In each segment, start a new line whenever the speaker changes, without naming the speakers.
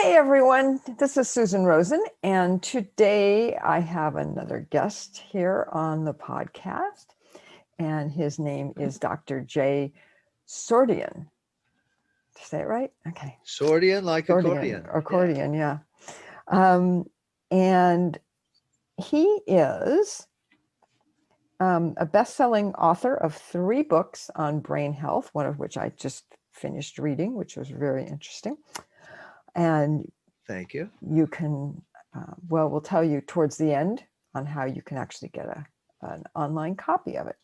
Hey everyone, this is Susan Rosen, and today I have another guest here on the podcast, and his name is Dr. J. Sordean. Did I say it right? Okay.
Sordean, like accordion.
Accordion, yeah. And he is a best-selling author of 3 books on brain health, one of which I just finished reading, which was very interesting. And
thank you.
You can, we'll tell you towards the end on how you can actually get an online copy of it.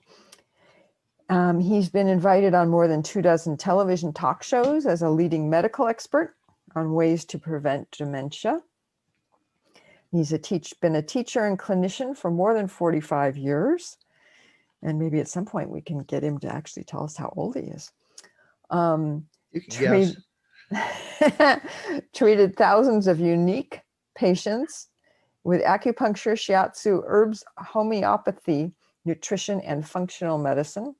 He's been invited on more than 24 television talk shows as a leading medical expert on ways to prevent dementia. He's been a teacher and clinician for more than 45 years. And maybe at some point we can get him to actually tell us how old he is.
You can guess.
Treated thousands of unique patients with acupuncture, shiatsu, herbs, homeopathy, nutrition, and functional medicine.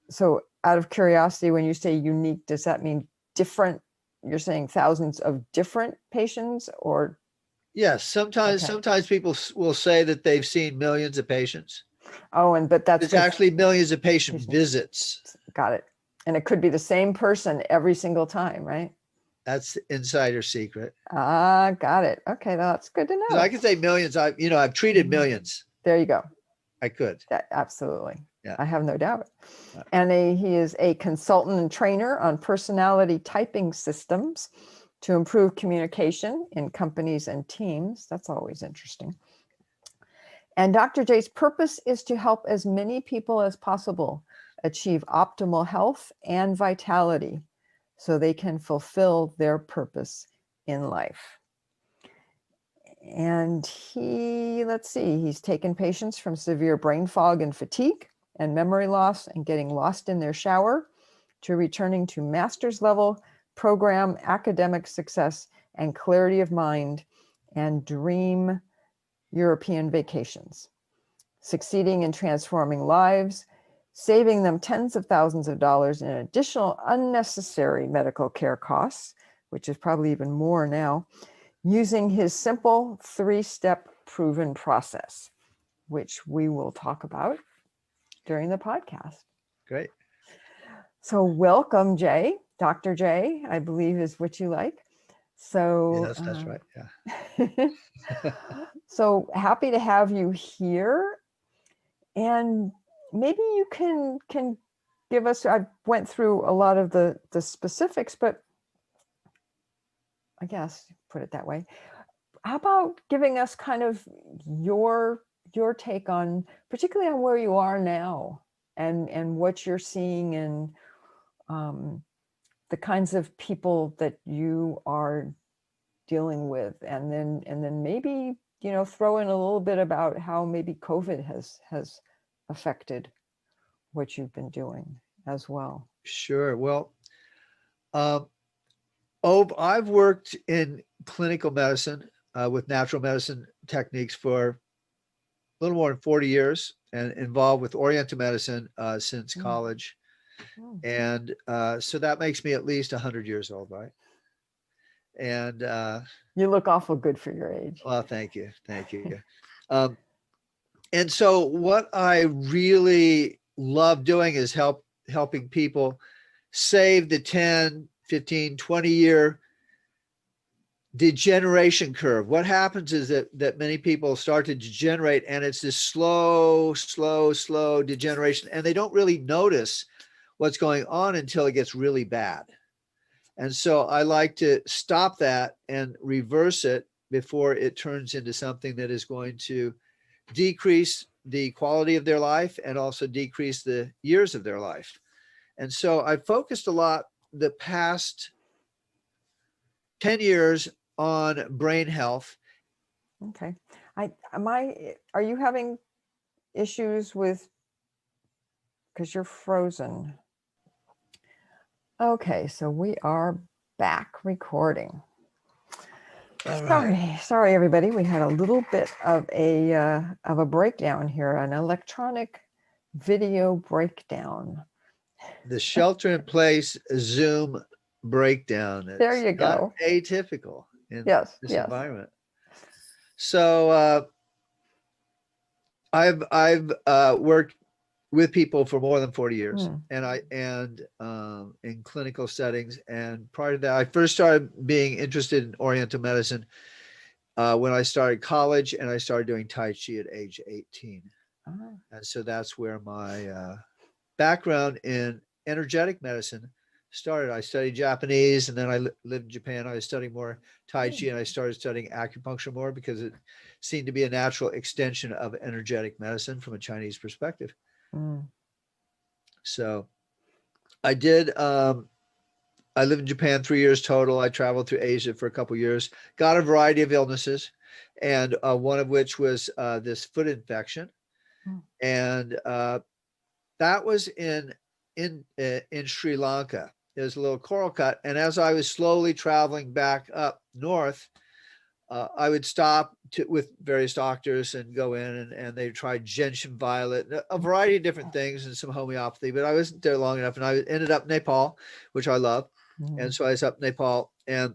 So out of curiosity, when you say unique, does that mean different? You're saying thousands of different patients, or?
Yes, sometimes people will say that they've seen millions of patients.
Oh, but it's
actually millions of patient visits.
Got it. And it could be the same person every single time, right?
That's insider secret.
Got it. Okay, that's good to know.
I can say millions. I've treated millions.
There you go.
I could.
Absolutely.
Yeah.
I have no doubt. And he is a consultant and trainer on personality typing systems to improve communication in companies and teams. That's always interesting. And Dr. J's purpose is to help as many people as possible achieve optimal health and vitality so they can fulfill their purpose in life. And he's taken patients from severe brain fog and fatigue and memory loss and getting lost in their shower to returning to master's level program academic success and clarity of mind and dream European vacations, succeeding in transforming lives, saving them tens of thousands of dollars in additional unnecessary medical care costs, which is probably even more now, using his simple 3-step proven process, which we will talk about during the podcast.
Great.
So welcome, Jay. Dr. J, I believe is what you like. So
yes, that's right. Yeah.
So happy to have you here. And maybe you can give us, I went through a lot of the specifics, but I guess put it that way. How about giving us kind of your take on, particularly on where you are now and what you're seeing and the kinds of people that you are dealing with, and then maybe throw in a little bit about how maybe COVID has affected what you've been doing as well.
Sure. Well, I've worked in clinical medicine with natural medicine techniques for a little more than 40 years and involved with Oriental medicine since college. And so that makes me at least 100 years old, right? And
you look awful good for your age.
Well, thank you. And so what I really love doing is helping people save the 10, 15, 20 year degeneration curve. What happens is that many people start to degenerate, and it's this slow degeneration, and they don't really notice what's going on until it gets really bad. And so I like to stop that and reverse it before it turns into something that is going to decrease the quality of their life and also decrease the years of their life. And so I focused a lot the past 10 years on brain health.
Okay. Are you having issues with, because you're frozen? Okay, so we are back recording. Right. Sorry, everybody. We had a little bit of a breakdown here, an electronic video breakdown.
The shelter-in-place Zoom breakdown.
There
It's
you
not
go.
atypical in
Yes,
this
yes.
environment. So I've worked with people for more than 40 years, and in clinical settings. And prior to that, I first started being interested in Oriental medicine when I started college, and I started doing Tai Chi at age 18. And so that's where my background in energetic medicine started. I studied Japanese, and then I lived in Japan. I was studying more Tai Chi, and I started studying acupuncture more because it seemed to be a natural extension of energetic medicine from a Chinese perspective. So I did. I lived in Japan 3 years total. I traveled through Asia for a couple of years, got a variety of illnesses, and one of which was this foot infection. And that was in Sri Lanka. There's a little coral cut, and as I was slowly traveling back up north, I would stop with various doctors and go in, and they tried gentian violet, a variety of different things, and some homeopathy. But I wasn't there long enough, and I ended up in Nepal, which I love. And so I was up in Nepal, and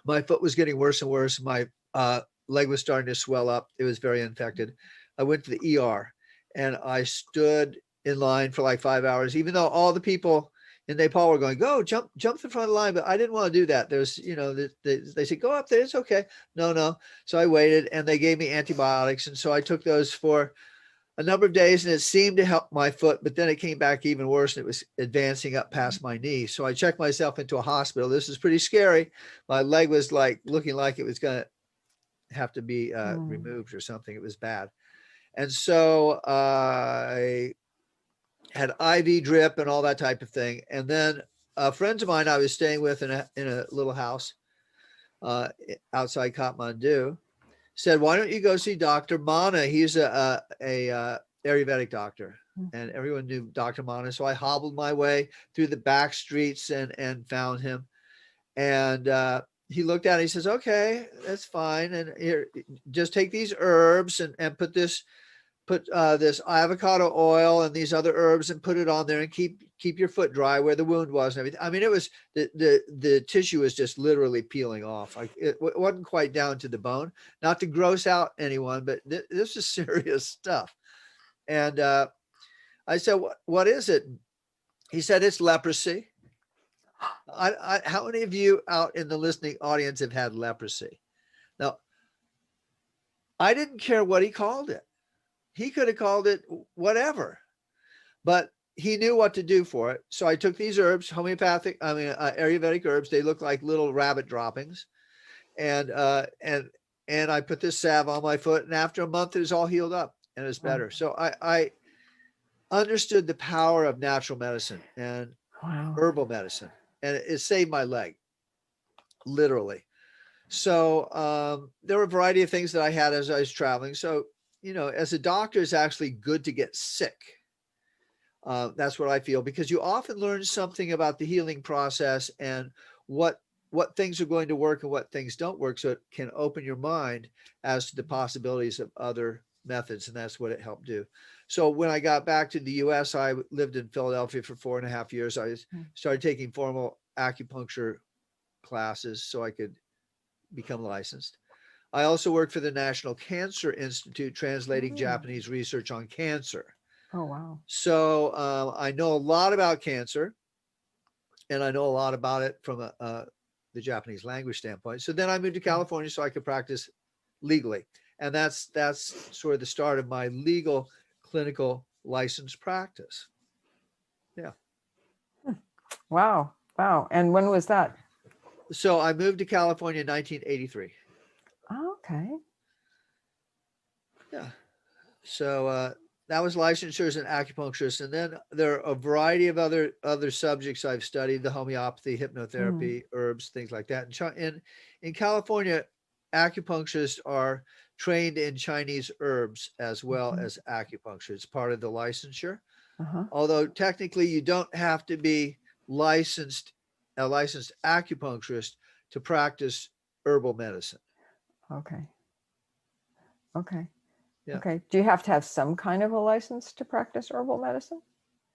my foot was getting worse and worse. My leg was starting to swell up. It was very infected. I went to the ER, and I stood in line for like 5 hours, even though all the people in Nepal were going, go jump the front of the line. But I didn't want to do that. There's, they said, go up there. It's okay. No. So I waited, and they gave me antibiotics. And so I took those for a number of days, and it seemed to help my foot, but then it came back even worse, and it was advancing up past my knee. So I checked myself into a hospital. This is pretty scary. My leg was like looking like it was going to have to be removed or something. It was bad. And so I had IV drip and all that type of thing. And then friends of mine I was staying with in a little house outside Kathmandu said, why don't you go see Dr. Mana? He's a Ayurvedic doctor, and everyone knew Dr. Mana. So I hobbled my way through the back streets and found him. And he looked at it. He says, okay, that's fine. And here, just take these herbs and put this avocado oil and these other herbs and put it on there, and keep your foot dry where the wound was and everything. I mean, it was the tissue was just literally peeling off. It wasn't quite down to the bone, not to gross out anyone, but this is serious stuff. And I said, what is it? He said, it's leprosy. How many of you out in the listening audience have had leprosy? Now, I didn't care what he called it. He could have called it whatever, but he knew what to do for it. So I took these herbs, Ayurvedic herbs. They look like little rabbit droppings. And I put this salve on my foot, and after a month, it was all healed up and it was better. So I understood the power of natural medicine and herbal medicine, and it saved my leg, literally. So there were a variety of things that I had as I was traveling. So, as a doctor, it's actually good to get sick. That's what I feel, because you often learn something about the healing process and what things are going to work and what things don't work. So it can open your mind as to the possibilities of other methods. And that's what it helped do. So when I got back to the US, I lived in Philadelphia for 4.5 years. I started taking formal acupuncture classes so I could become licensed. I also worked for the National Cancer Institute, translating Japanese research on cancer.
Oh, wow.
So I know a lot about cancer, and I know a lot about it from the Japanese language standpoint. So then I moved to California so I could practice legally. And that's sort of the start of my legal clinical license practice. Yeah.
Wow. And when was that?
So I moved to California in 1983.
Oh, okay.
Yeah. So that was licensure as an acupuncturist. And then there are a variety of other subjects I've studied: the homeopathy, hypnotherapy, herbs, things like that. In California, acupuncturists are trained in Chinese herbs as well as acupuncture. It's part of the licensure. Although technically you don't have to be a licensed acupuncturist to practice herbal medicine.
Okay.
Yeah.
Okay. Do you have to have some kind of a license to practice herbal medicine?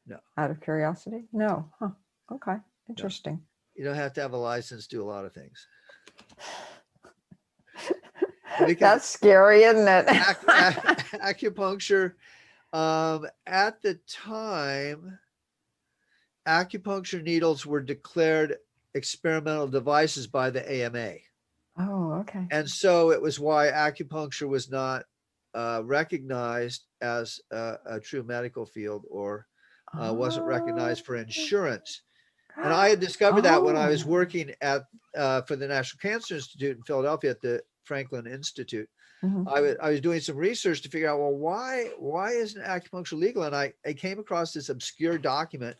No.
Out of curiosity? No. Huh. Okay. Interesting.
You don't have to have a license to do a lot of things.
That's scary, isn't it?
Acupuncture, at the time, acupuncture needles were declared experimental devices by the AMA.
Oh, okay.
And so it was why acupuncture was not recognized as a true medical field, or wasn't recognized for insurance. And I had discovered that when I was working at for the National Cancer Institute in Philadelphia at the Franklin Institute.
Mhm.
I was doing some research to figure out, well, why isn't acupuncture legal? And I came across this obscure document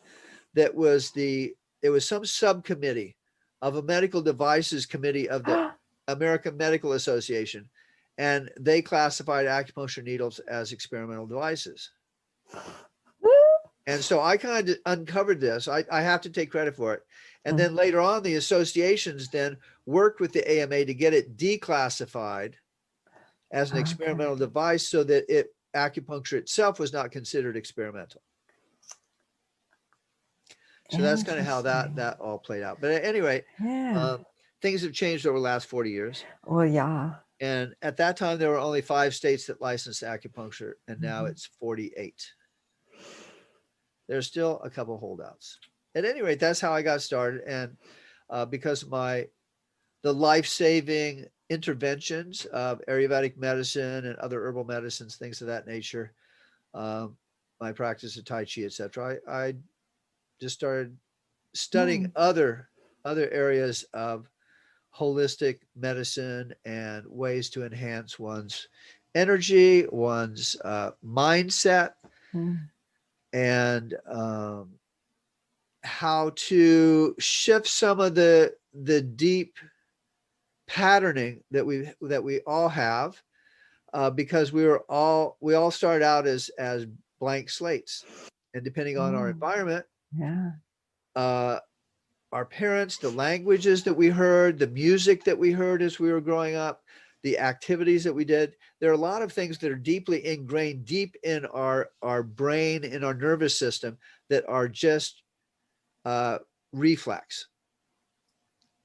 that was it was some subcommittee of a medical devices committee of the American Medical Association, and they classified acupuncture needles as experimental devices. And so I kind of uncovered this. I have to take credit for it. And then later on, the associations then worked with the AMA to get it declassified as an experimental device, so that acupuncture itself was not considered experimental. So that's kind of how that all played out. But at any rate, things have changed over the last 40 years.
Well, yeah.
And at that time, there were only 5 states that licensed acupuncture, and now it's 48. There's still a couple holdouts. At any rate, that's how I got started. And because of the life-saving interventions of Ayurvedic medicine and other herbal medicines, things of that nature, my practice of Tai Chi, etc., I just started studying other areas of holistic medicine and ways to enhance one's energy, one's mindset, and how to shift some of the deep patterning that we all have, because we all start out as blank slates, and depending on our environment, our parents, the languages that we heard, the music that we heard as we were growing up, the activities that we did, there are a lot of things that are deeply ingrained deep in our brain, in our nervous system, that are just reflex.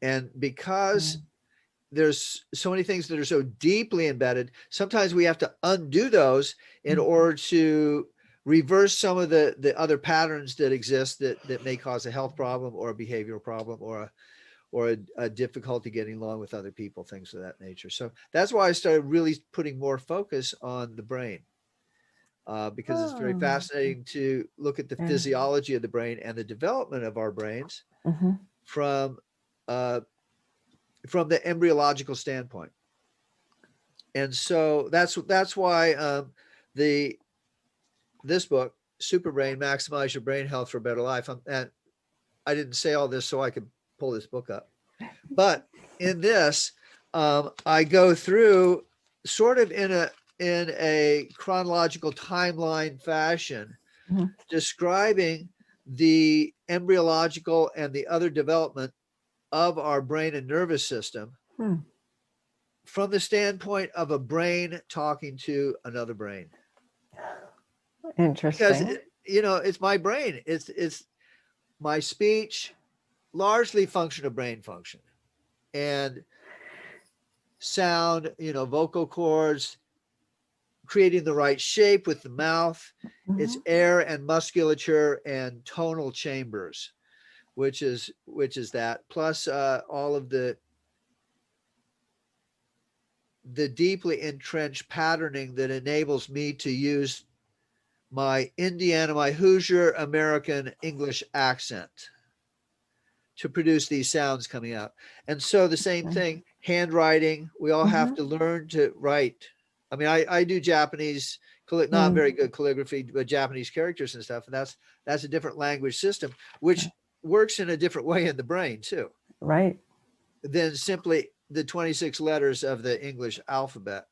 And because there's so many things that are so deeply embedded, sometimes we have to undo those in order to reverse some of the other patterns that exist that may cause a health problem or a behavioral problem or a difficulty getting along with other people, things of that nature. So that's why I started really putting more focus on the brain, because it's very fascinating to look at the physiology of the brain and the development of our brains from the embryological standpoint. And so that's why this book, Super Brain, Maximize Your Brain Health for a Better Life. And I didn't say all this so I could pull this book up, but in this, I go through sort of in a chronological timeline fashion, describing the embryological and the other development of our brain and nervous system from the standpoint of a brain talking to another brain.
Interesting.
Because it's my brain. It's my speech, largely function of brain function, and sound, vocal cords, creating the right shape with the mouth. It's air and musculature and tonal chambers, which is that, plus all of the deeply entrenched patterning that enables me to use my Indiana, my Hoosier American English accent to produce these sounds coming out. And so the same thing, handwriting, we all have to learn to write. I mean, I do Japanese, not very good calligraphy, but Japanese characters and stuff. And that's a different language system, which works in a different way in the brain too.
Right.
Than simply the 26 letters of the English alphabet.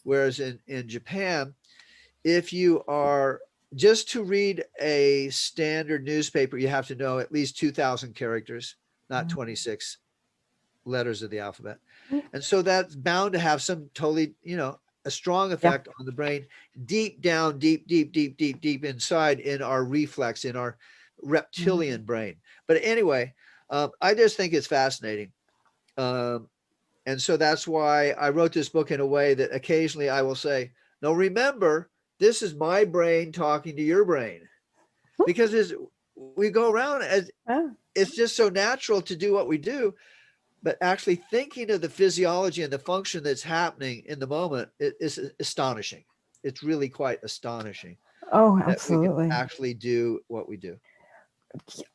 Whereas in Japan, if you are just to read a standard newspaper, you have to know at least 2,000 characters, not 26 letters of the alphabet. And so that's bound to have some totally, a strong effect on the brain, deep down, deep inside in our reflex, in our reptilian brain. But anyway, I just think it's fascinating. And so that's why I wrote this book in a way that occasionally I will say, no, remember, this is my brain talking to your brain, because we go around as it's just so natural to do what we do, but actually thinking of the physiology and the function that's happening in the moment is astonishing. It's really quite astonishing.
Oh,
That we can
absolutely.
actually do what we do.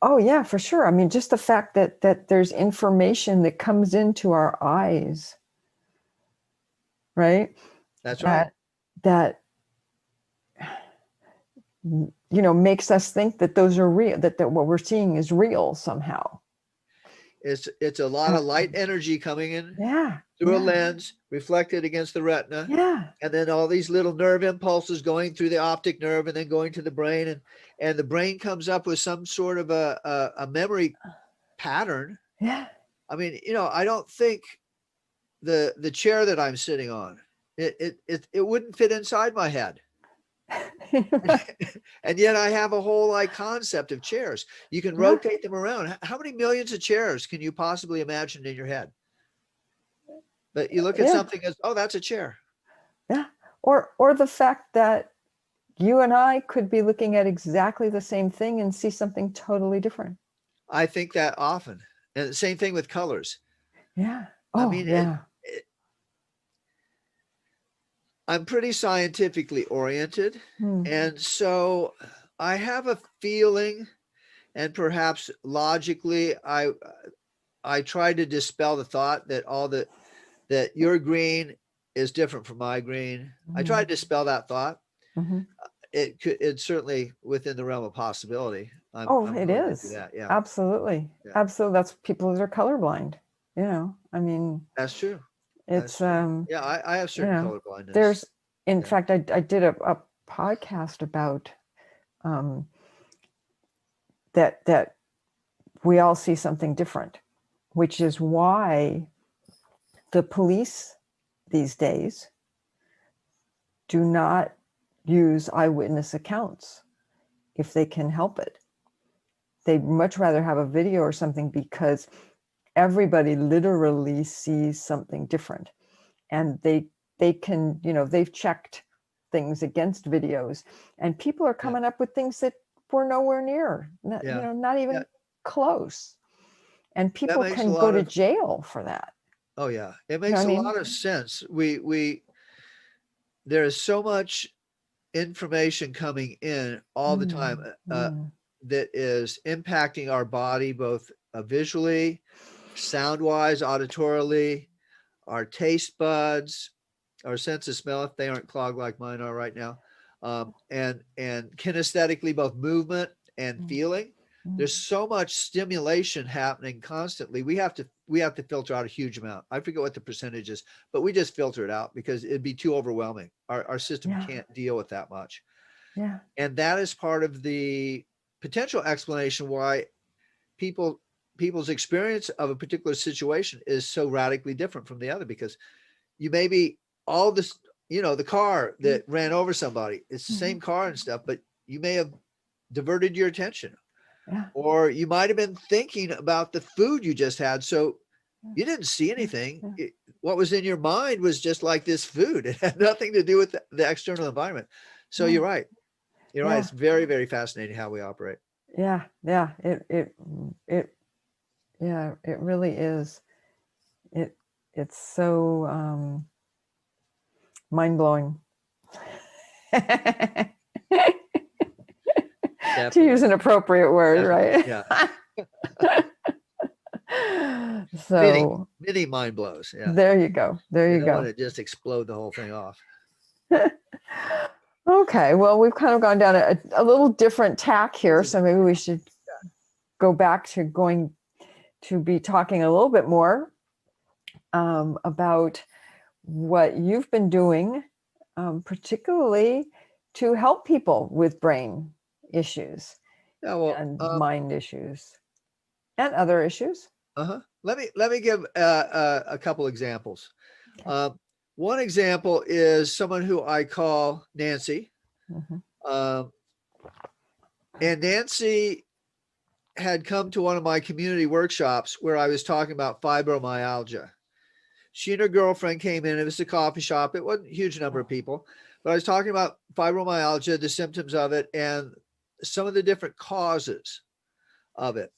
Oh, yeah, for sure. I mean, just the fact that there's information that comes into our eyes, right?
That's right.
That makes us think that those are real, that what we're seeing is real somehow.
It's a lot of light energy coming in through a lens, reflected against the retina. And then all these little nerve impulses going through the optic nerve and then going to the brain. And the brain comes up with some sort of a memory pattern. I mean, I don't think the chair that I'm sitting on, it wouldn't fit inside my head. And yet I have a whole concept of chairs. You can rotate them around. How many millions of chairs can you possibly imagine in your head? But you look at something as, oh, that's a chair.
Yeah. Or the fact that you and I could be looking at exactly the same thing and see something totally different.
I think that often. And the same thing with colors.
Yeah.
I mean, I'm pretty scientifically oriented. And so I have a feeling, and perhaps logically, I try to dispel the thought that that your green is different from my green. I try to dispel that thought. It's certainly within the realm of possibility. I'm
it
willing
is.
to do that. Yeah.
Absolutely.
Yeah.
Absolutely. That's people that are colorblind. I mean,
that's true.
It's
yeah, I have certain color blindness.
In fact, I did a podcast about that we all see something different, which is why the police these days do not use eyewitness accounts if they can help it. They'd much rather have a video or something, because everybody literally sees something different. And they can, they've checked things against videos, and people are coming up with things that were nowhere near, not even close. And people can go to jail for that.
Oh yeah. It makes a lot of sense. There is so much information coming in all the time that is impacting our body, both visually, sound wise, auditorily, our taste buds, our sense of smell, if they aren't clogged like mine are right now, and kinesthetically, both movement and feeling. There's so much stimulation happening constantly. We have to filter out a huge amount. I forget what the percentage is, but we just filter it out because it'd be too overwhelming. Our system can't deal with that much.
Yeah.
And that is part of the potential explanation why people's experience of a particular situation is so radically different from the other, because you may be all this, the car that ran over somebody, it's the same car and stuff, but you may have diverted your attention. Or you might have been thinking about the food you just had. So you didn't see anything. What was in your mind was just like this food. It had nothing to do with the external environment. So you're right. You're right. It's very, very fascinating how we operate.
Yeah. Yeah. It really is. It's so mind-blowing. To use an appropriate word, right?
Yeah.
So
many mind blows. Yeah.
There you go. There you go.
Want to just explode the whole thing off.
Okay. Well, we've kind of gone down a little different tack here, so maybe we should go back to going to be talking a little bit more about what you've been doing, particularly to help people with brain issues and mind issues and other issues.
Let me give a couple examples. Okay. One example is someone who I call Nancy. And Nancy had come to one of my community workshops where I was talking about fibromyalgia. She and her girlfriend came in. It was a coffee shop. It wasn't a huge number of people, but I was talking about fibromyalgia, the symptoms of it, and some of the different causes of it.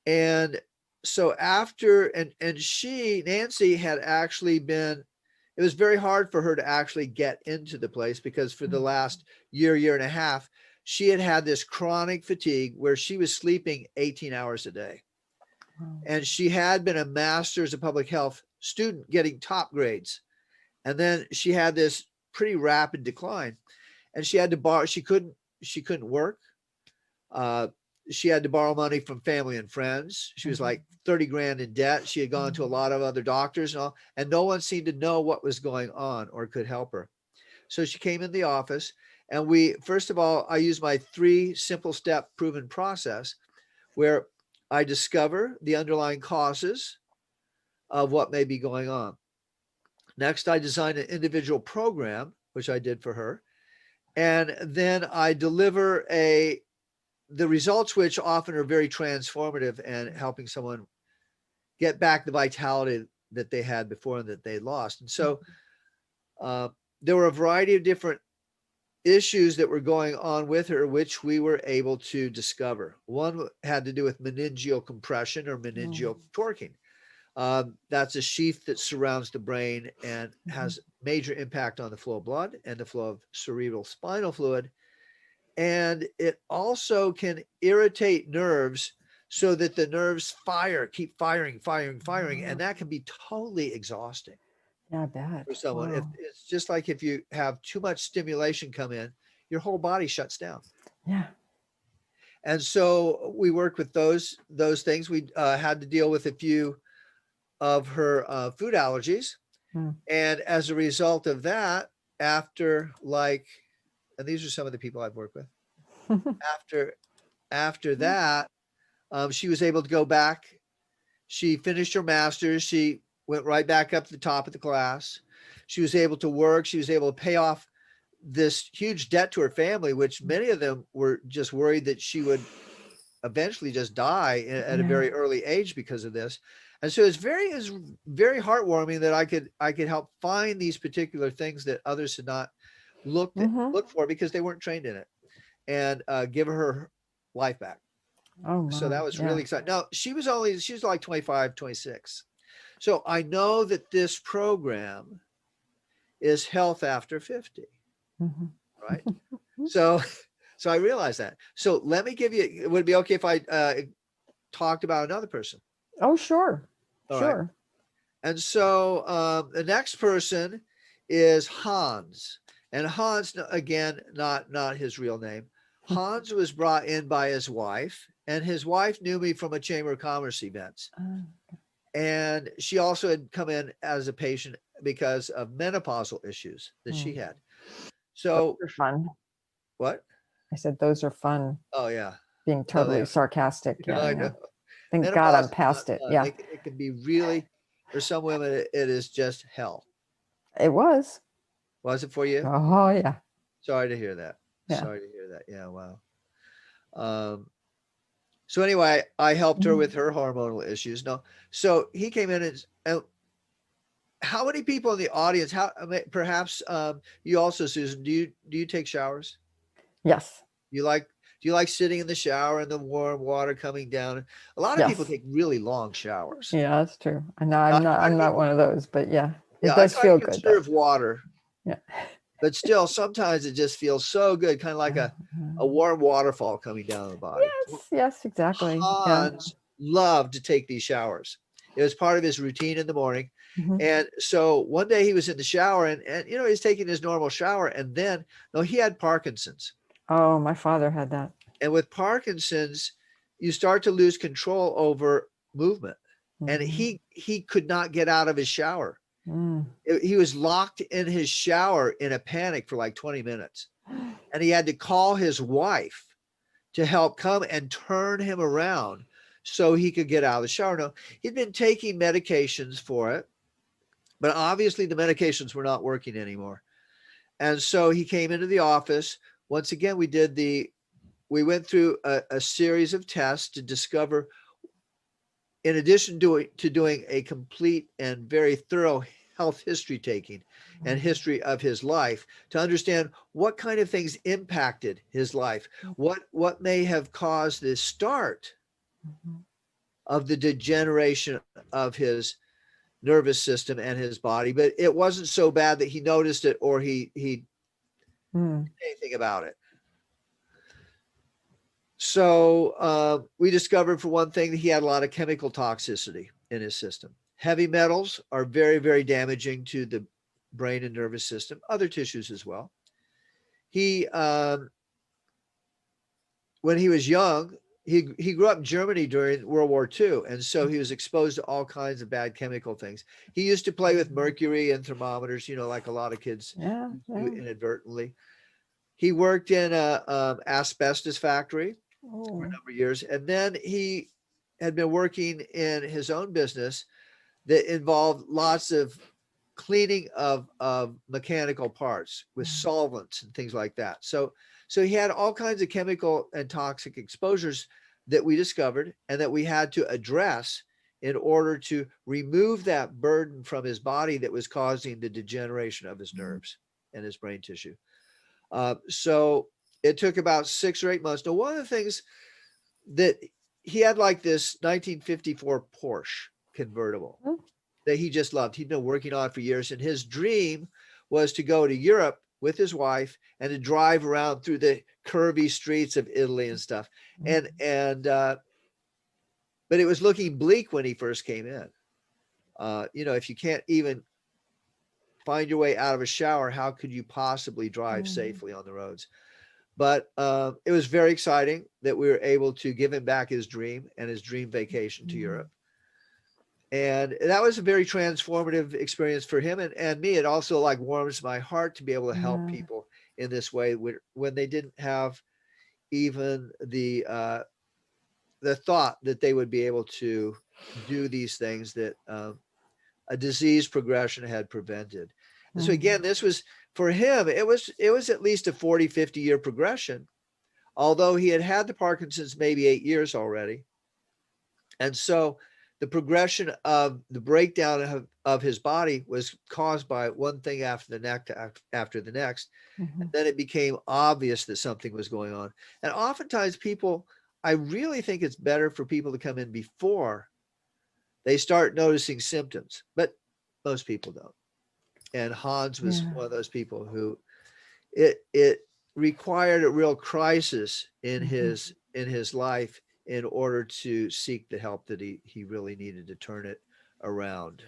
And so after, and she, Nancy, had actually been, it was very hard for her to actually get into the place because for the last year and a half, she had had this chronic fatigue where she was sleeping 18 hours a day. And she had been a master's of public health student getting top grades. And then she had this pretty rapid decline and she had to borrow, she couldn't work. She had to borrow money from family and friends. She was like 30 grand in debt. She had gone to a lot of other doctors and all, and no one seemed to know what was going on or could help her. So she came in the office and first of all, I used my 3 simple step proven process where I discover the underlying causes of what may be going on. Next, I designed an individual program, which I did for her. And then I deliver the results, which often are very transformative and helping someone get back the vitality that they had before and that they lost. And so there were a variety of different issues that were going on with her, which we were able to discover. One had to do with meningeal compression or meningeal torquing. That's a sheath that surrounds the brain and has major impact on the flow of blood and the flow of cerebral spinal fluid. And it also can irritate nerves so that the nerves keep firing. And that can be totally exhausting.
Yeah, I bet.
For someone.
Wow.
It's just like if you have too much stimulation come in, your whole body shuts down.
Yeah.
And so we worked with those things. We had to deal with a few of her food allergies. And as a result of that, after and these are some of the people I've worked with. After that, she was able to go back. She finished her master's. She went right back up to the top of the class. She was able to work. She was able to pay off this huge debt to her family, which many of them were just worried that she would eventually just die at a very early age because of this. And so it's very heartwarming that I could help find these particular things that others had not looked for because they weren't trained in it, and give her life back.
Oh,
So that
wow.
was really exciting. Now she was like 25, 26. So I know that this program is health after 50, right? So I realized that. So let me give you, would it be okay if I talked about another person?
Oh, sure.
All
sure.
right. And so the next person is Hans. And Hans, again, not his real name. Hans was brought in by his wife, and his wife knew me from a Chamber of Commerce events. And she also had come in as a patient because of menopausal issues that she had. So
those are fun.
What?
I said, those are fun.
Oh, yeah.
Being totally sarcastic. Yeah,
I know.
Thank
Menopause
God I'm
is
past
not
it.
fun.
Yeah.
It can be really, for some women, it is just hell.
It was.
Was it for you?
Oh, yeah.
Sorry to hear that.
Yeah.
Sorry to hear that. Yeah, wow. So anyway, I helped her with her hormonal issues. No, so he came in and how many people in the audience? Perhaps you also, Susan? Do you take showers?
Yes.
Do you like sitting in the shower and the warm water coming down? A lot of people take really long showers.
Yeah, that's true. I know I'm not one of those, but yeah, it
I
does
try
feel
to
good.
conserve water.
Yeah.
But still, sometimes it just feels so good, kind of like a warm waterfall coming down the body.
Yes, exactly.
Hans loved to take these showers. It was part of his routine in the morning. And so one day he was in the shower and he's taking his normal shower, and then he had Parkinson's.
Oh, my father had that.
And with Parkinson's, you start to lose control over movement. And he could not get out of his shower. He was locked in his shower in a panic for like 20 minutes. And he had to call his wife to help come and turn him around so he could get out of the shower. Now, he'd been taking medications for it, but obviously the medications were not working anymore. And so he came into the office. Once again, we did we went through a series of tests to discover, in addition to doing a complete and very thorough health history taking and history of his life, to understand what kind of things impacted his life, what may have caused the start of the degeneration of his nervous system and his body. But it wasn't so bad that he noticed it or he did anything about it. So we discovered, for one thing, that he had a lot of chemical toxicity in his system. Heavy metals are very, very damaging to the brain and nervous system, other tissues as well. He, when he was young, he grew up in Germany during World War II. And so he was exposed to all kinds of bad chemical things. He used to play with mercury and thermometers, you know, like a lot of kids do inadvertently. He worked in a asbestos factory for a number of years. And then he had been working in his own business that involved lots of cleaning of mechanical parts with solvents and things like that. So he had all kinds of chemical and toxic exposures that we discovered and that we had to address in order to remove that burden from his body that was causing the degeneration of his nerves and his brain tissue. So it took about 6 or 8 months. Now, one of the things that he had, like this 1954 Porsche convertible that he just loved. He'd been working on it for years. And his dream was to go to Europe with his wife and to drive around through the curvy streets of Italy and stuff. But it was looking bleak when he first came in. You know, if you can't even find your way out of a shower, how could you possibly drive safely on the roads? But it was very exciting that we were able to give him back his dream and his dream vacation to Europe. And that was a very transformative experience for him and me. It also like warms my heart to be able to help people in this way when they didn't have even the thought that they would be able to do these things that a disease progression had prevented. And so again, this was, for him, it was at least a 40, 50 year progression, although he had had the Parkinson's maybe 8 years already. And so the progression of the breakdown of his body was caused by one thing after the next. And then it became obvious that something was going on. And oftentimes people, I really think it's better for people to come in before they start noticing symptoms, but most people don't. And Hans was one of those people who it required a real crisis in his life in order to seek the help that he really needed to turn it around.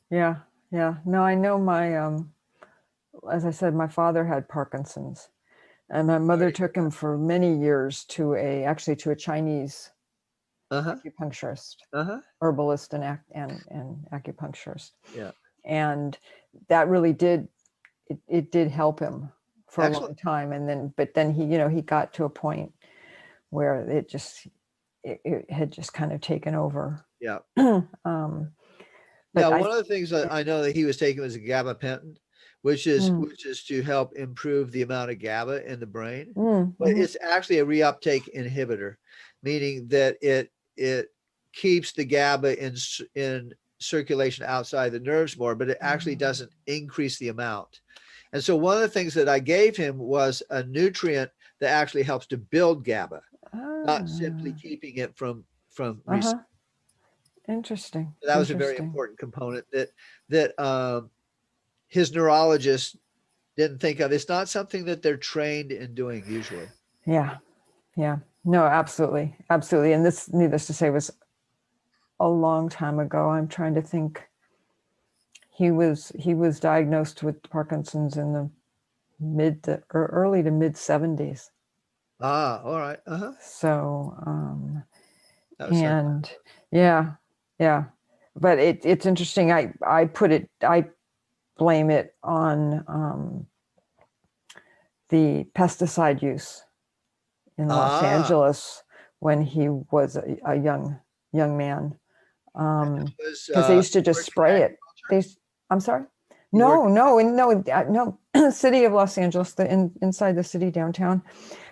Yeah. No, I know as I said, my father had Parkinson's, and my mother took him for many years to a Chinese acupuncturist, herbalist and acupuncturist.
Yeah.
And that really did help him for
Excellent.
a long time. But then he got to a point where it had just kind of taken over.
Yeah.
But
one of the things that I know that he was taking was a gabapentin, which is to help improve the amount of GABA in the brain. But it's actually a reuptake inhibitor, meaning that it keeps the GABA in circulation outside the nerves more, but it actually doesn't increase the amount. And so one of the things that I gave him was a nutrient that actually helps to build GABA, not simply keeping it from
Interesting.
That was a very important component that his neurologist didn't think of. It's not something that they're trained in doing usually.
Yeah. No, absolutely. And this, needless to say, was a long time ago. I'm trying to think. He was diagnosed with Parkinson's in the early to mid 70s.
All right.
So, and yeah. But it's interesting. I blame it on the pesticide use in Los Angeles when he was a young man. Because they used to just spray it. I'm sorry? No. City of Los Angeles, inside the city downtown.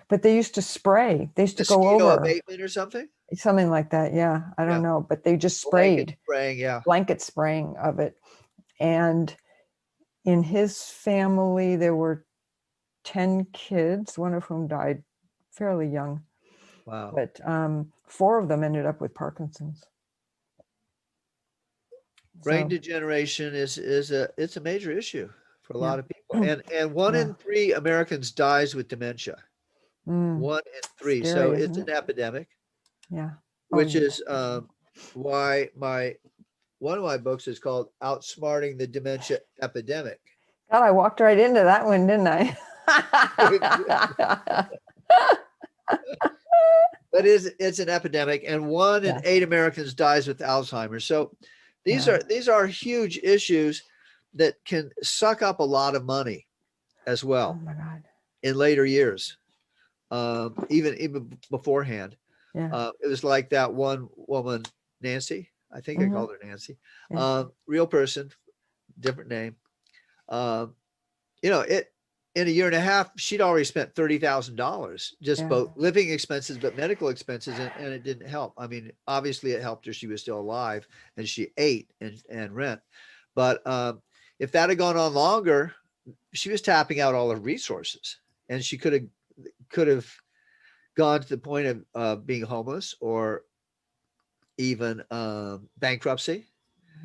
but they used to spray. They used to go
Mosquito
over
abatement or something?
something like that. Yeah, I don't
Yeah.
know, but they just
Blanket
sprayed,
spraying, yeah.
blanket spraying of it. And in his family, there were 10 kids, one of whom died fairly young,
Wow.
but 4 of them ended up with Parkinson's.
Brain
So,
degeneration it's a major issue for a
yeah.
lot of people. And 1
Yeah.
in 3 Americans dies with dementia.
Mm,
1 in 3. So
scary,
it's
isn't
an
it?
epidemic,
Yeah. Oh,
which
yeah.
is why one of my books is called Outsmarting the Dementia Epidemic.
God, I walked right into that one, didn't I?
But it's an epidemic, and 1 in
Yeah.
8 Americans dies with Alzheimer's. So these
Yeah.
are huge issues that can suck up a lot of money as
Oh
well
my God.
in later years, even beforehand.
Yeah.
It was like that one woman, Nancy. I think I
Mhm.
called her Nancy.
Yeah.
Real person, different name. Um, it in a year and a half, she'd already spent $30,000 just
Yeah.
both living expenses, but medical expenses, and it didn't help. I mean, obviously it helped her. She was still alive and she ate and rent. But if that had gone on longer, she was tapping out all her resources, and she could have gone to the point of being homeless or even bankruptcy,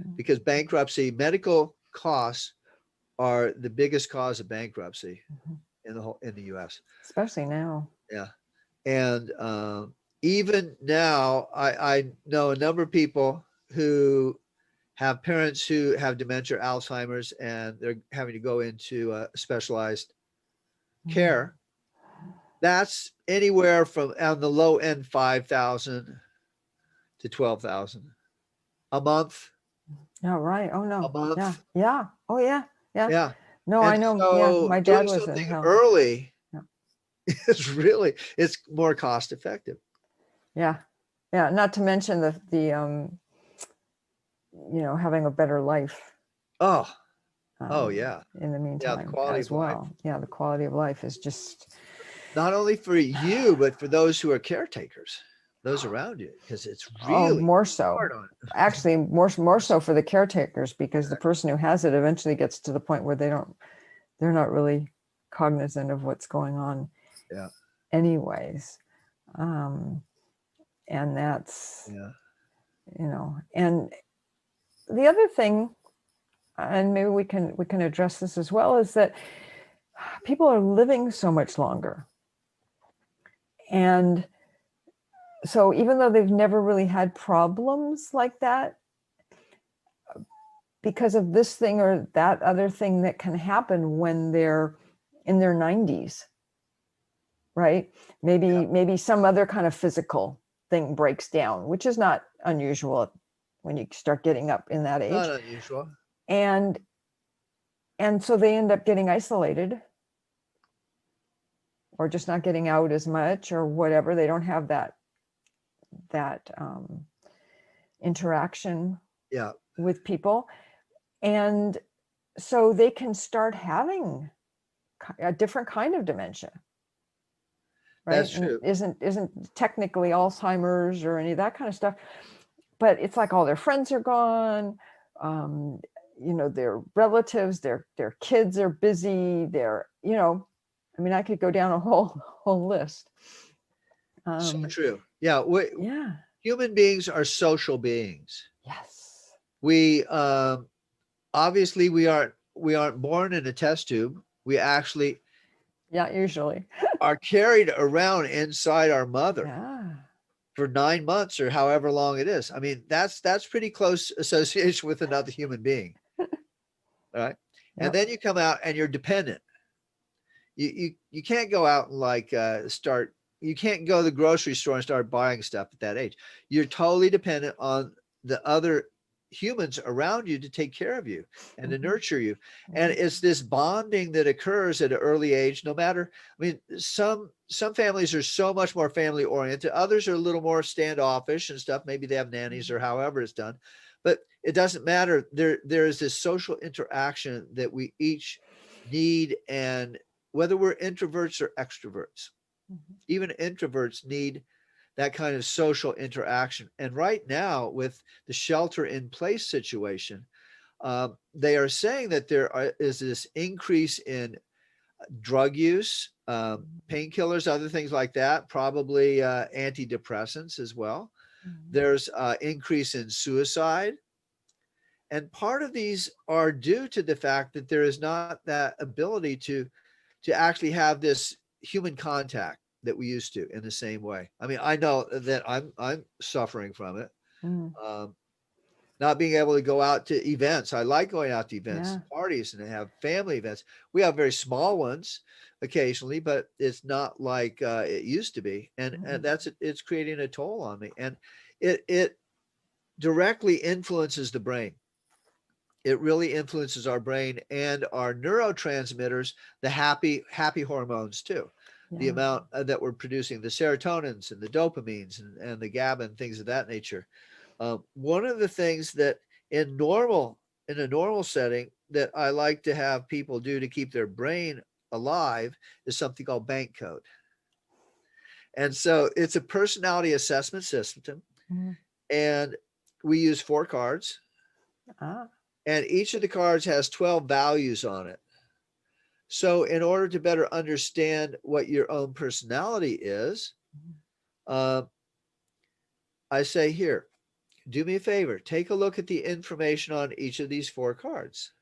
Mhm.
because bankruptcy, medical costs are the biggest cause of bankruptcy
Mhm.
in the U.S.
Especially now.
Yeah, and even now, I know a number of people who have parents who have dementia, Alzheimer's, and they're having to go into specialized
Mm.
care. That's anywhere from on the low end 5,000 to 12,000 a month.
Yeah, right. Oh
A
no. Yeah.
month,
Yeah. Oh yeah. Yeah.
yeah.
No, I
And
know. Yeah.
so
My dad
doing
was in
something
hell.
early
Yeah.
it's more cost effective.
Yeah. Yeah. Not to mention the having a better life
Oh, oh
um,
yeah.
in the
Yeah, the
meantime
quality
as
of life.
well. Yeah. The quality of life is just,
Not only for you, but for those who are caretakers, those around you, because it's
oh,
really
more so.
hard on it.
Actually, more so for the caretakers, because the person who has it eventually gets to the point where they're not really cognizant of what's going on
Yeah,
anyways. Um, and that's,
yeah.
and the other thing, and maybe we can address this as well, is that people are living so much longer. And so even though they've never really had problems like that, because of this thing or that other thing that can happen when they're in their 90s, right? Maybe some other kind of physical thing breaks down, which is not unusual when you start getting up in that age.
Not unusual.
And so they end up getting isolated, or just not getting out as much, or whatever. They don't have that interaction
Yeah.
with people, and so they can start having a different kind of dementia, right?
That's
And
true.
isn't technically Alzheimer's or any of that kind of stuff, but it's like all their friends are gone. Their relatives, their kids are busy. I mean, I could go down a whole list.
So true. Yeah.
Yeah.
Human beings are social beings.
Yes.
We obviously we aren't born in a test tube. We actually
Yeah, usually.
are carried around inside our mother
Yeah.
for 9 months or however long it is. I mean, that's pretty close association with another human being. All right. And
Yep.
then you come out and you're dependent. You can't go out and you can't go to the grocery store and start buying stuff at that age. You're totally dependent on the other humans around you to take care of you and to nurture you. And it's this bonding that occurs at an early age, no matter, I mean, some families are so much more family oriented. Others are a little more standoffish and stuff. Maybe they have nannies or however it's done, but it doesn't matter. There is this social interaction that we each need, and whether we're introverts or extroverts. Even introverts need that kind of social interaction. And right now, with the shelter in place situation, they are saying that is this increase in drug use, painkillers, other things like that, probably antidepressants as well. There's increase in suicide. And part of these are due to the fact that there is not that ability to actually have this human contact that we used to in the same way. I mean, I know that I'm suffering from it. Not being able to go out to events. I like going out to events, parties, and have family events. We have very small ones occasionally, but it's not like it used to be. And it's creating a toll on me. And it directly influences the brain. It really influences our brain and our neurotransmitters, the happy hormones too. The amount that we're producing, the serotonins and the dopamines and the GABA and things of that nature. One of the things that in a normal setting that I like to have people do to keep their brain alive is something called bank code. And so it's a personality assessment system. And we use 4 cards. And each of the cards has 12 values on it. So in order to better understand what your own personality is, I say, here, do me a favor, take a look at the information on each of these 4 cards.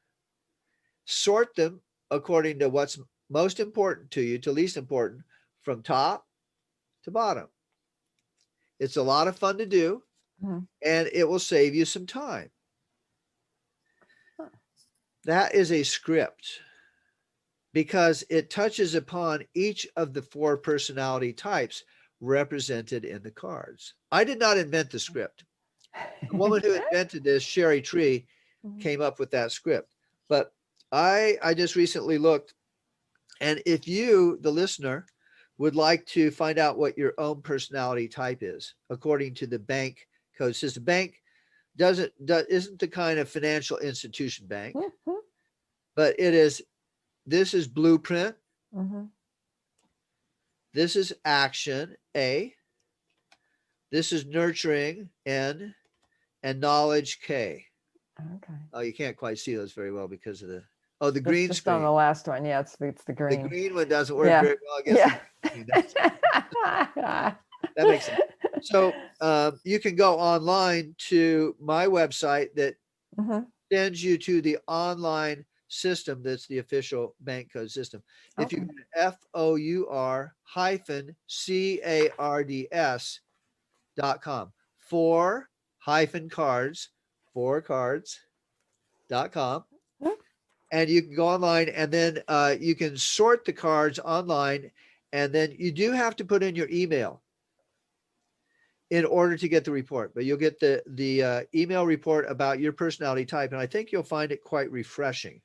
Sort them according to what's most important to you to least important, from top to bottom. It's a lot of fun to do, and it will save you some time. That is a script because it touches upon each of the 4 personality types represented in the cards. I did not invent the script. The woman who invented this, Sherry Tree, came up with that script. But I just recently looked, and if you, the listener, would like to find out what your own personality type is, according to the bank code system, bank isn't the kind of financial institution bank, but this is blueprint. This is action, A. This is nurturing, N, and knowledge, K.
Okay.
Oh, you can't quite see those very well because of the green
just
screen.
On the last one. Yeah, it's the green.
The green one doesn't work very well. That makes sense. So you can go online to my website that sends you to the online system that's the official bank code system. If you go to FOUR-CARDS.com, 4-cards.com, and you can go online, and then you can sort the cards online, and then you do have to put in your email in order to get the report, but you'll get the email report about your personality type, and I think you'll find it quite refreshing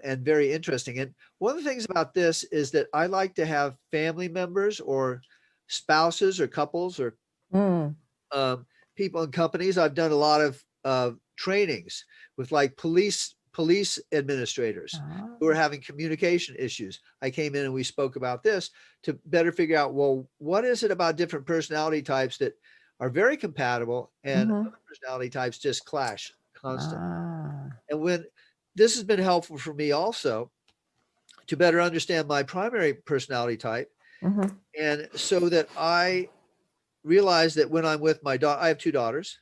and very interesting. And one of the things about this is that I like to have family members or spouses or couples or people in companies. I've done a lot of trainings with like police administrators who are having communication issues. I came in and we spoke about this to better figure out, well, what is it about different personality types that are very compatible and other personality types just clash constantly. And when this has been helpful for me also to better understand my primary personality type. And so that I realize that when I'm with my daughter, I have 2 daughters,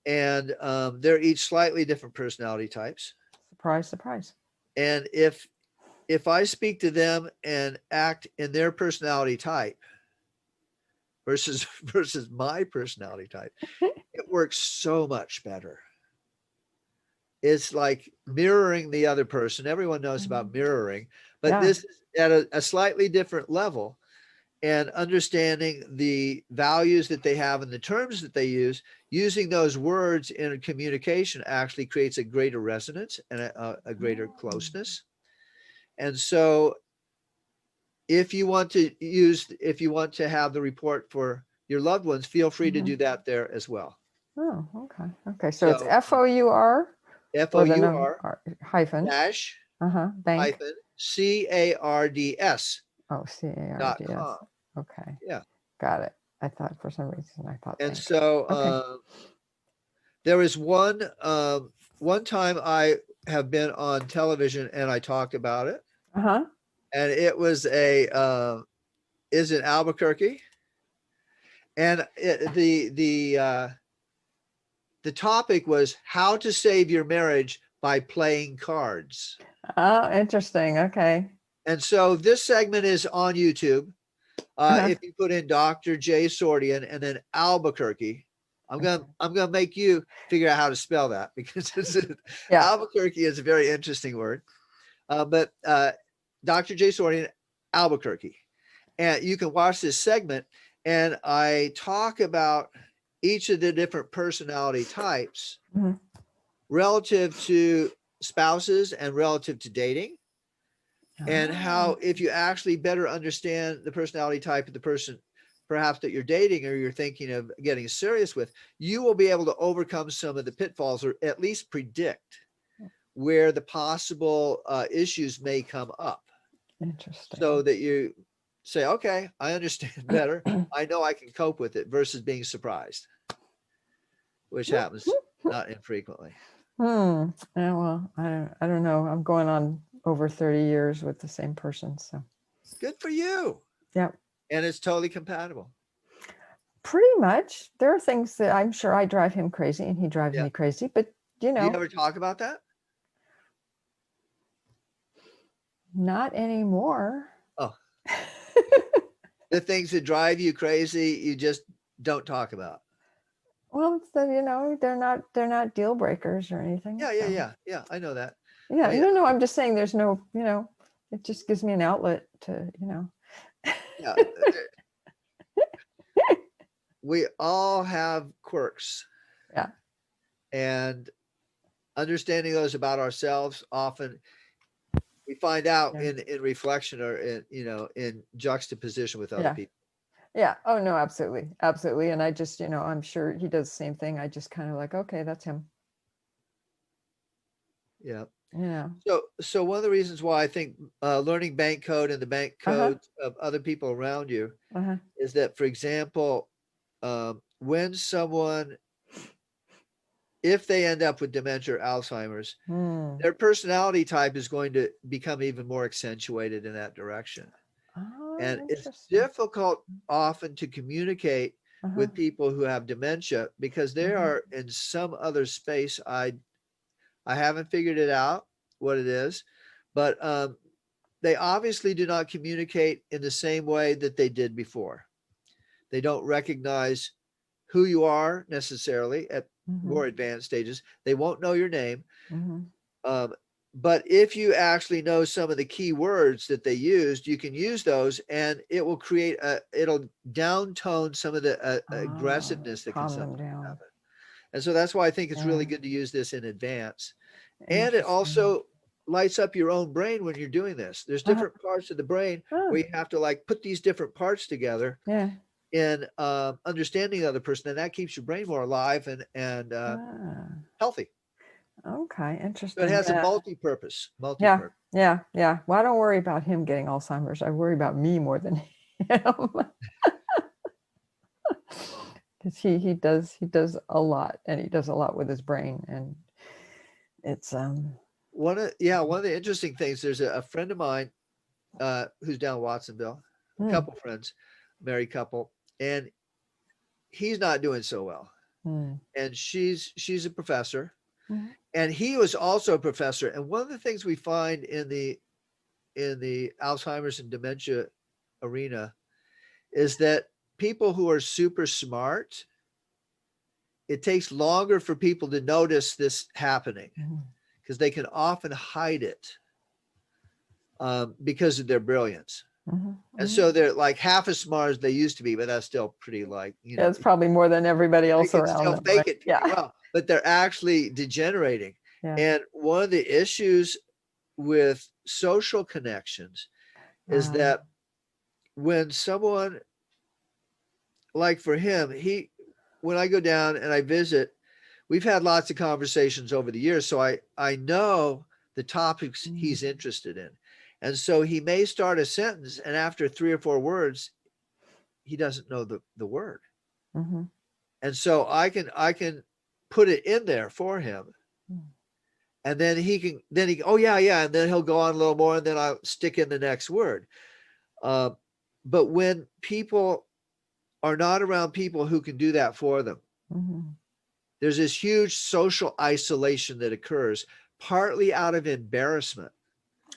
and they're each slightly different personality types.
Surprise, surprise.
And if I speak to them and act in their personality type versus my personality type, it works so much better. It's like mirroring the other person. Everyone knows about mirroring, but this is at a slightly different level. And understanding the values that they have and the terms that they use, using those words in communication actually creates a greater resonance and a greater closeness. And so if you want to have the report for your loved ones, feel free to do that there as well.
Oh, okay. Okay. So it's FOUR
FOUR
hyphen
dash
bank
hyphen CARDS
Oh, CARDS.
.com.
Okay.
Yeah.
Got it. I thought for some reason I thought
And
think.
so
Okay.
there was one time I have been on television and I talked about it,
Uh-huh.
and it was is in Albuquerque, and the topic was how to save your marriage by playing cards.
Oh, interesting. Okay.
And so this segment is on YouTube.
Uh-huh.
If you put in Dr. J. Sordean and then Albuquerque, I'm gonna make you figure out how to spell that, because
Yeah.
Albuquerque is a very interesting word. But Dr. J. Sordean, Albuquerque, and you can watch this segment, and I talk about each of the different personality types
Mhm.
relative to spouses and relative to dating, and how
Ah,
if you actually better understand the personality type of the person perhaps that you're dating or you're thinking of getting serious with, you will be able to overcome some of the pitfalls, or at least predict where the possible issues may come up,
interesting.
so that you say, okay, I understand better. I know I can cope with it, versus being surprised, which happens not infrequently.
Yeah, well, I don't know. I'm going on over 30 years with the same person, so
Good for you.
yeah.
And it's totally compatible.
Pretty much. There are things that I'm sure I drive him crazy and he drives
Yeah.
me crazy, but
Do you ever talk about that?
not anymore.
Oh, the things that drive you crazy, you just don't talk about.
Well, it's that, they're not deal breakers or anything.
Yeah. I know that.
Yeah,
I mean,
no, I'm just saying there's no, it just gives me an outlet to,
yeah. We all have quirks.
Yeah.
And understanding those about ourselves, often we find out
Yeah.
in reflection, or in juxtaposition with other
Yeah.
people.
Yeah. Oh no, absolutely. Absolutely. And I just, I'm sure he does the same thing. I just kind of like, okay, that's him.
Yeah.
Yeah.
So one of the reasons why I think learning bank code and the bank
Uh-huh.
codes of other people around you
Uh-huh.
is that, for example, when someone, if they end up with dementia or Alzheimer's, their personality type is going to become even more accentuated in that direction.
Oh,
And it's
interesting.
difficult often to communicate
Uh-huh.
with people who have dementia, because they are in some other space. I haven't figured it out what it is, but they obviously do not communicate in the same way that they did before. They don't recognize who you are necessarily at more advanced stages. They won't know your name. But if you actually know some of the key words that they used, you can use those, and it will it'll downtone some of the aggressiveness that can
Calm them
sometimes
down.
happen. And so that's why I think it's really
Yeah.
good to use this in advance. And it also lights up your own brain when you're doing this. There's different parts of the brain where you have to like put these different parts together
Yeah.
in understanding the other person, and that keeps your brain more alive and healthy.
Okay,
So
interesting.
it has a
Yeah.
multi-purpose.
Yeah. Well, I don't worry about him getting Alzheimer's. I worry about me more than him. Because he does a lot, and he does a lot with his brain, and it's
one of the interesting things, there's a friend of mine who's down in Watsonville, a couple friends, married couple, and he's not doing so well. And she's a professor, and he was also a professor. And one of the things we find in the Alzheimer's and dementia arena is that people who are super smart, it takes longer for people to notice this happening, because they can often hide it because of their brilliance. And so they're like half as smart as they used to be, but that's still pretty
yeah, it's probably more than everybody
they
else
can
around
still
them.
fake
Right?
it pretty well, but they're actually degenerating.
Yeah.
And one of the issues with social connections is that when someone, like for him, when I go down and I visit, we've had lots of conversations over the years, so I know the topics he's interested in. And so he may start a sentence, and after 3 or 4 words, he doesn't know the word.
Mm-hmm.
And so I can put it in there for him. And then oh yeah. And then he'll go on a little more, and then I'll stick in the next word. But when people are not around people who can do that for them,
Mm-hmm.
there's this huge social isolation that occurs, partly out of embarrassment,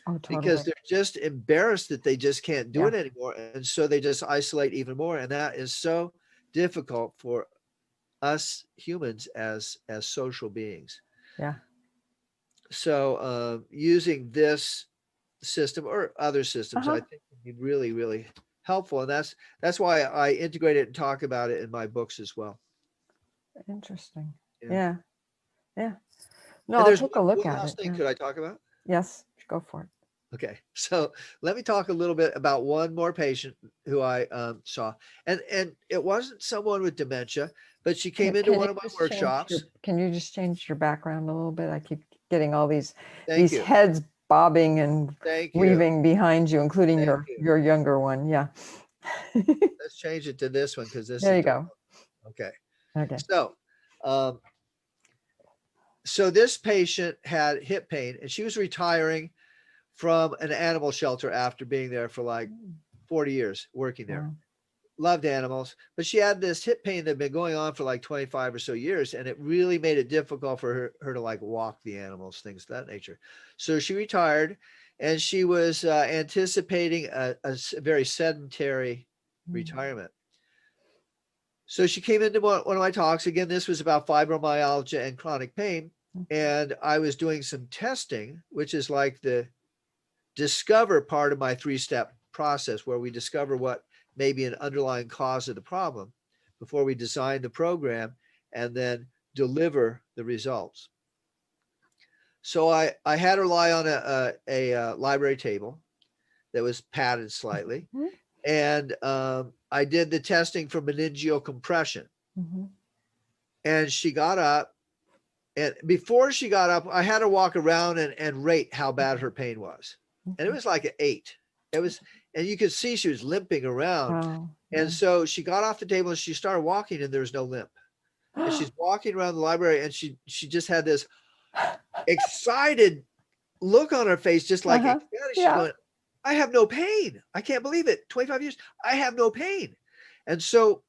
Oh,
because
totally.
they're just embarrassed that they just can't do
Yeah.
it anymore. And so they just isolate even more. And that is so difficult for us humans as social beings.
Yeah.
So using this system or other systems, I
Uh-huh.
think would be really, really helpful. And that's why I integrate it and talk about it in my books as well.
Interesting.
Yeah.
Yeah. Yeah. No,
And
I'll
there's
take a look
one
at
last
it.
thing
Yeah.
could I talk about?
Yes. Go for it.
Okay, so let me talk a little bit about one more patient who I saw, and it wasn't someone with dementia, but she came into one of my workshops.
Can you just change your background a little bit? I keep getting all these
Thank you,
heads bobbing and
thank you,
weaving behind you, including
thank you.
your younger one. Yeah.
Let's change it to this one because this
There
is
you go.
okay.
Okay.
So, um, so this patient had hip pain, and she was retiring from an animal shelter after being there for like 40 years working there.
Wow.
Loved animals, but she had this hip pain that had been going on for like 25 or so years, and it really made it difficult for her to like walk the animals, things of that nature. So she retired, and she was anticipating a very sedentary retirement. So she came into one of my talks. Again, this was about fibromyalgia and chronic pain, and I was doing some testing, which is like the discover part of my 3-step process, where we discover what may be an underlying cause of the problem before we design the program and then deliver the results. So I had her lie on a library table that was padded slightly,
Mm-hmm.
and I did the testing for meningeal compression.
Mm-hmm.
And she got up, and before she got up, I had her walk around and rate how bad her pain was. And it was like an 8. It was, and you could see she was limping around.
Wow.
And so she got off the table and she started walking, and there was no limp. And she's walking around the library, and she just had this excited look on her face, just like
Uh-huh.
she's
Yeah.
going, I have no pain. I can't believe it. 25 years, I have no pain. And so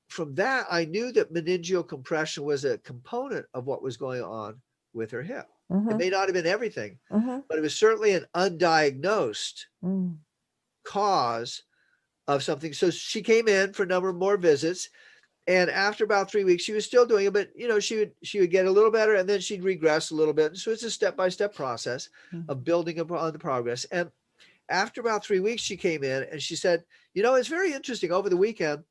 from that, I knew that meningeal compression was a component of what was going on with her hip.
Mm-hmm.
It may not have been everything,
Mm-hmm.
but it was certainly an undiagnosed cause of something. So she came in for a number of more visits, and after about 3 weeks, she was still doing it, but she would get a little better, and then she'd regress a little bit. And so it's a step-by-step process of building upon the progress. And after about 3 weeks, she came in and she said, it's very interesting. Over the weekend,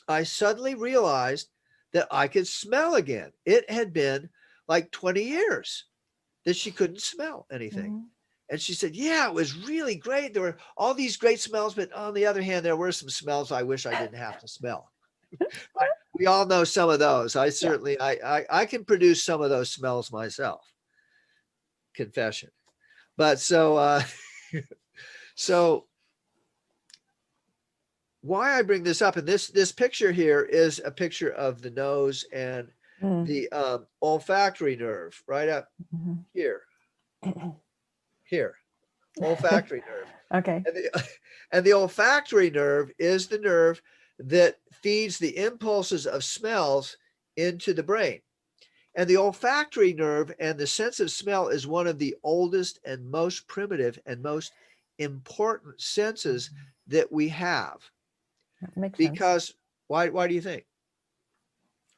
I suddenly realized that I could smell again. It had been like 20 years that she couldn't smell anything.
Mm-hmm.
And she said, yeah, it was really great. There were all these great smells, but on the other hand, there were some smells I wish I didn't have to smell. We all know some of those. I certainly, I can produce some of those smells myself. Confession. But so why I bring this up, and this picture here is a picture of the nose and the olfactory nerve right up here, olfactory nerve.
Okay.
And the olfactory nerve is the nerve that feeds the impulses of smells into the brain. And the olfactory nerve and the sense of smell is one of the oldest and most primitive and most important senses that we have.
That makes
Because
sense.
why do you think?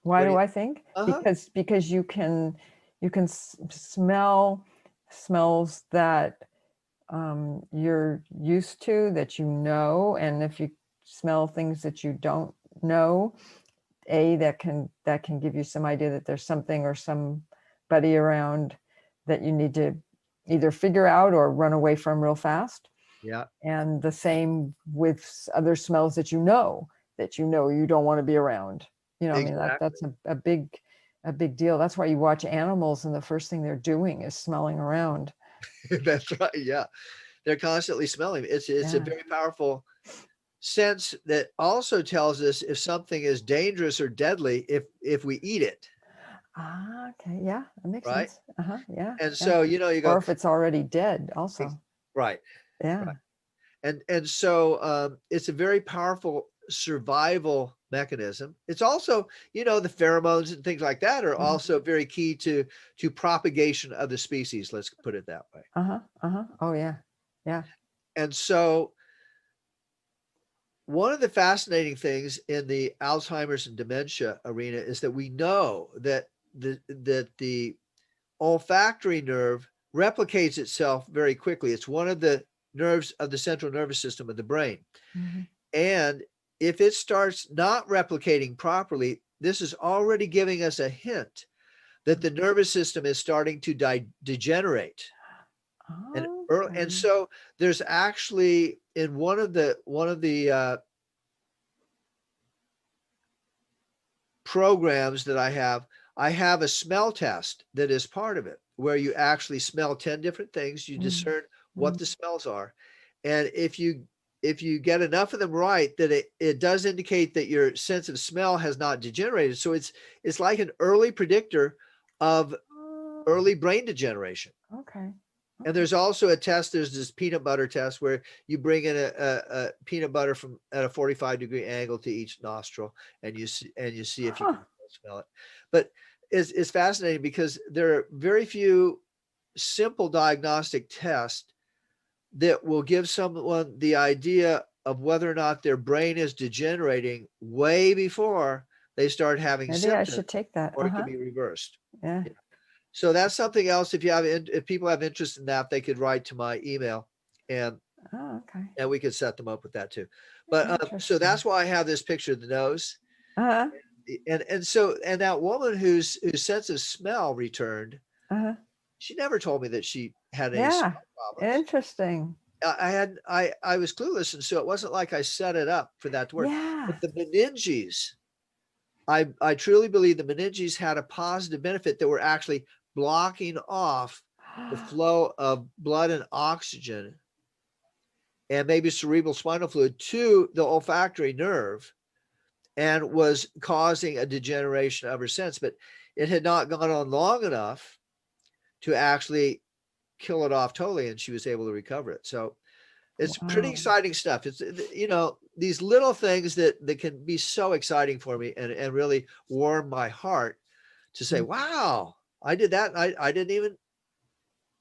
Why do I think?
Uh-huh.
Because you can smell smells that you're used to, that and if you smell things that you don't know, that can give you some idea that there's something or somebody around that you need to either figure out or run away from real fast.
Yeah.
And the same with other smells that you know you don't want to be around.
Exactly.
I mean, that's a big deal. That's why you watch animals and the first thing they're doing is smelling around.
That's right. Yeah. They're constantly smelling. It's a
Yeah.
very powerful sense that also tells us if something is dangerous or deadly if we eat it,
Ah, okay. Yeah, that makes
right?
sense. Yeah,
And
yeah.
so, you
Or
go,
if it's already dead, also.
right,
Yeah.
right. And so it's a very powerful survival mechanism. It's also, the pheromones and things like that are
Mhm.
also very key to propagation of the species. Let's put it that way.
Oh, yeah. Yeah.
And so one of the fascinating things in the Alzheimer's and dementia arena is that we know that the olfactory nerve replicates itself very quickly. It's one of the nerves of the central nervous system of the brain.
Mhm.
And if it starts not replicating properly, this is already giving us a hint that the nervous system is starting to degenerate. And
Okay.
so there's actually in one of the programs that I have a smell test that is part of it, where you actually smell 10 different things, you
Mhm.
discern what the smells are. And if you get enough of them right, that it does indicate that your sense of smell has not degenerated. So it's like an early predictor of
Oh,
early brain degeneration.
okay.
And
Okay.
there's also a test, there's this peanut butter test where you bring in a peanut butter from at a 45-degree angle to each nostril, and you see if you
Huh.
can smell it. But it's fascinating because there are very few simple diagnostic tests that will give someone the idea of whether or not their brain is degenerating way before they start having
Maybe I
symptoms,
should take that.
or it can be reversed.
Yeah.
So that's something else. If people have interest in that, they could write to my email, and
Oh, okay.
we could set them up with that too. But so
Interesting.
that's why I have this picture of the nose,
Uh-huh.
and that woman whose sense of smell returned,
Uh-huh.
she never told me that she had any
Yeah.
smell problems.
Interesting.
I was clueless, and so it wasn't like I set it up for that to work.
Yeah.
But the meninges, I truly believe the meninges had a positive benefit that were actually blocking off the flow of blood and oxygen and maybe cerebral spinal fluid to the olfactory nerve, and was causing a degeneration of her sense. But it had not gone on long enough to actually kill it off totally, and she was able to recover it. So it's pretty
Wow.
exciting stuff. It's these little things that can be so exciting for me, and really warm my heart to say,
Mm.
wow, I did that. I didn't even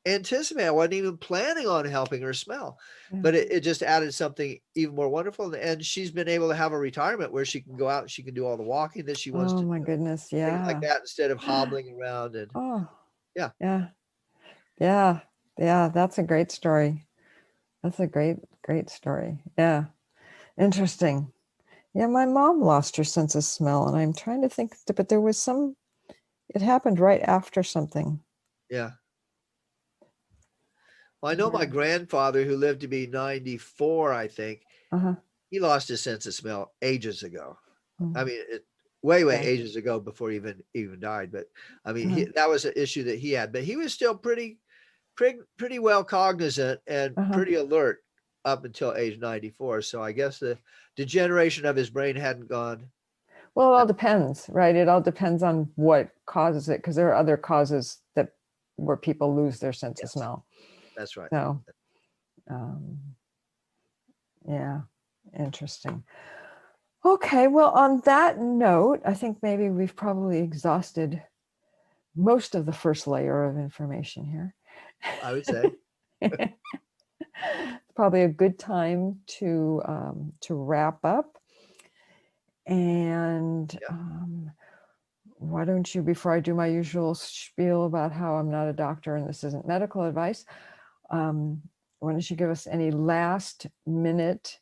anticipate. I wasn't even planning on helping her smell,
Yeah.
but it just added something even more wonderful. And she's been able to have a retirement where she can go out and she can do all the walking that she wants
Oh
to
my
do,
goodness.
things like
Yeah.
that, instead of hobbling around. And
Oh,
yeah,
yeah. Yeah. Yeah. That's a great story. That's a great story. Yeah. Interesting. Yeah, my mom lost her sense of smell, and I'm trying to think, but there was it happened right after something.
yeah. Well, I know my
Yeah.
grandfather, who lived to be 94, I think,
Uh-huh.
he lost his sense of smell ages ago.
Mm.
I mean, way
Yeah.
ages ago before he even died. But I mean,
Uh-huh.
that was an issue that he had. But he was still pretty well cognizant and
Uh-huh.
pretty alert up until age 94. So I guess the degeneration of his brain hadn't gone.
Well, it all depends, right? It all depends on what causes it, because there are other causes where people lose their sense of
Yes,
smell.
that's right.
So, um, yeah, interesting. Okay, well, on that note, I think maybe we've probably exhausted most of the first layer of information here.
I would say.
Probably a good time to wrap up. And
Yeah.
why don't you, before I do my usual spiel about how I'm not a doctor and this isn't medical advice, why don't you give us any last minute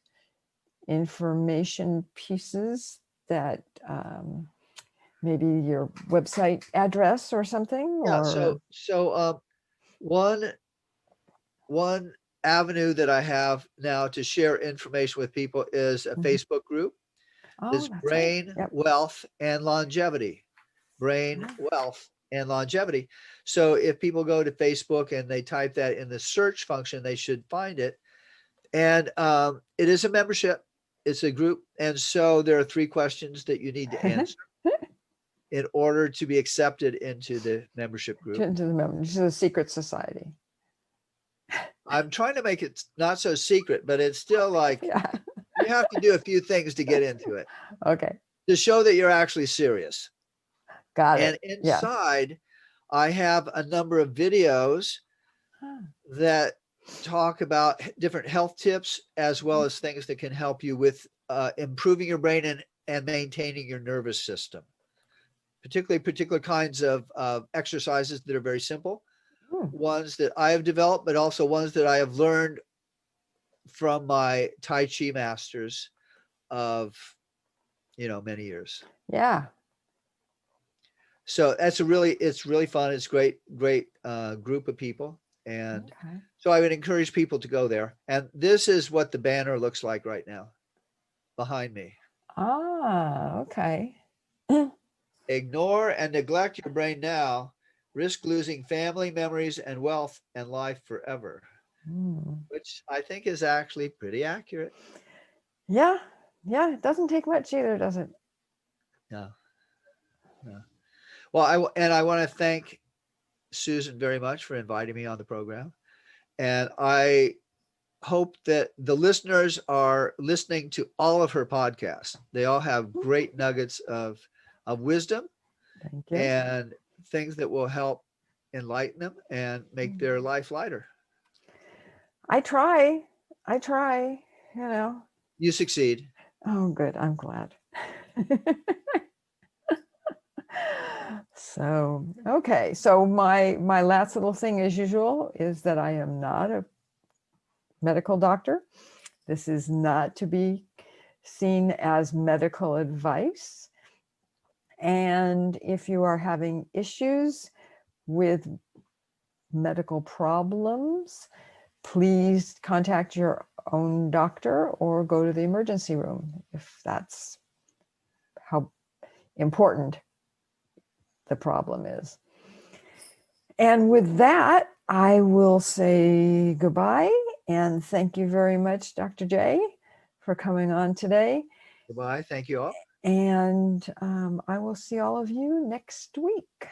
information pieces that maybe your website address or something,
Yeah.
or
One one avenue that I have now to share information with people is a
Mhm.
Facebook group.
Oh,
It's
that's right.
Brain,
Yep.
Wealth, and Longevity. Brain,
Ah,
Wealth, and longevity. So if people go to Facebook and they type that in the search function, they should find it. And it is a membership. It's a group. And so there are 3 questions that you need to answer in order to be accepted into the membership group.
To the secret society.
I'm trying to make it not so secret, but it's still like
Yeah.
you have to do a few things to get into it
Okay.
to show that you're actually serious.
Got
And
it.
inside, I have a number of videos that talk about different health tips, as well as things that can help you with improving your brain and maintaining your nervous system. Particular kinds of exercises that are very simple, ones that I have developed, but also ones that I have learned from my Tai Chi masters of, many years.
Yeah.
So it's really fun. It's great group of people. And
Okay.
so I would encourage people to go there. And this is what the banner looks like right now behind me.
Ah, okay.
Ignore and neglect your brain now, risk losing family, memories, and wealth and life forever, which I think is actually pretty accurate.
Yeah. Yeah. It doesn't take much either, does it?
No. Well, I want to thank Susan very much for inviting me on the program. And I hope that the listeners are listening to all of her podcasts. They all have great nuggets of wisdom.
Thank you.
And things that will help enlighten them and make their life lighter.
I try,
You succeed.
Oh, good. I'm glad. So, okay. So my last little thing as usual is that I am not a medical doctor. This is not to be seen as medical advice. And if you are having issues with medical problems, please contact your own doctor or go to the emergency room if that's how important the problem is. And with that, I will say goodbye and thank you very much, Dr. J, for coming on today.
Goodbye. Thank you all.
And I will see all of you next week.